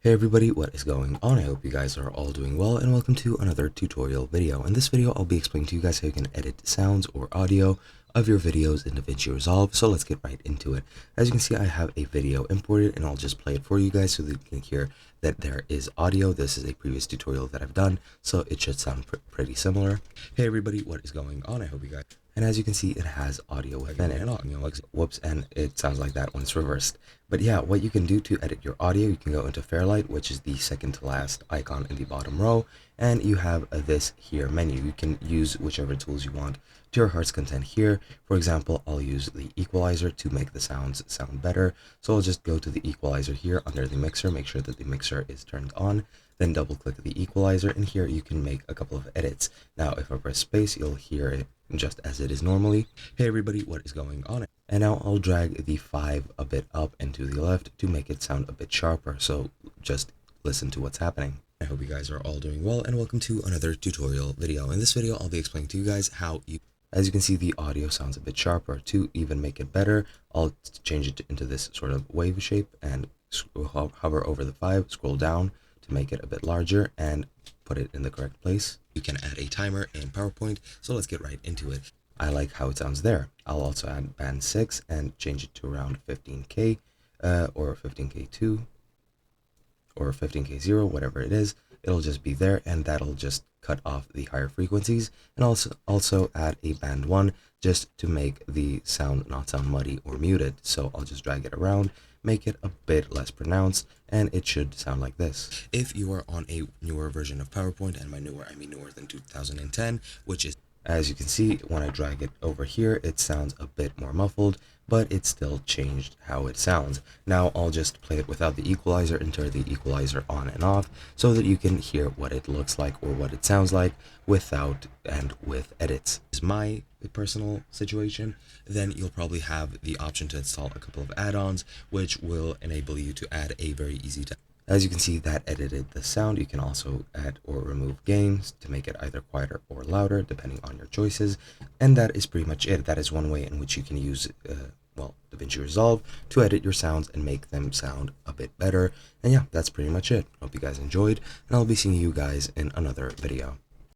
Hey everybody, what is going on? I hope you guys are all doing well and welcome to another tutorial video. In this video, I'll be explaining to you guys how you can edit sounds or audio of your videos in Davinci Resolve. So let's get right into it. As you can see, I have a video imported and I'll just play it for you guys so that you can hear that there is audio. This is a previous tutorial that I've done, so it should sound pretty similar. Hey everybody, what is going on? I hope you guys... And as you can see, it has audio within it. Like, whoops, and it sounds like that when it's reversed. But yeah, what you can do to edit your audio, you can go into Fairlight, which is the second to last icon in the bottom row, and you have this here menu. You can use whichever tools you want to your heart's content here. For example, I'll use the equalizer to make the sounds sound better. So I'll just go to the equalizer here under the mixer, make sure that the mixer is turned on, then double click the equalizer, and here you can make a couple of edits. Now, if I press space, you'll hear it just as it is normally. Hey everybody, what is going on? And now I'll drag the 5 a bit up and to the left to make it sound a bit sharper. So just listen to what's happening. I hope you guys are all doing well and welcome to another tutorial video. In this video, I'll be explaining to you guys how as you can see, the audio sounds a bit sharper. To even make it better, I'll change it into this sort of wave shape and hover over the 5, scroll down to make it a bit larger and put it in the correct place. You can add a timer in PowerPoint, so let's get right into it. I like how it sounds there. I'll also add band 6 and change it to around 15K or 15K2 or 15K0, whatever it is. It'll just be there, and that'll just cut off the higher frequencies, and also add a band 1 just to make the sound not sound muddy or muted. So I'll just drag it around, make it a bit less pronounced, and it should sound like this. If you are on a newer version of PowerPoint, and by newer I mean newer than 2010, which is, as you can see, when I drag it over here, it sounds a bit more muffled, but it still changed how it sounds. Now I'll just play it without the equalizer and turn the equalizer on and off so that you can hear what it looks like or what it sounds like without and with edits. This is my personal situation. Then you'll probably have the option to install a couple of add-ons which will enable you to add a very easy to... As you can see, that edited the sound. You can also add or remove gains to make it either quieter or louder, depending on your choices. And that is pretty much it. That is one way in which you can use, Davinci Resolve to edit your sounds and make them sound a bit better. And yeah, that's pretty much it. Hope you guys enjoyed, and I'll be seeing you guys in another video.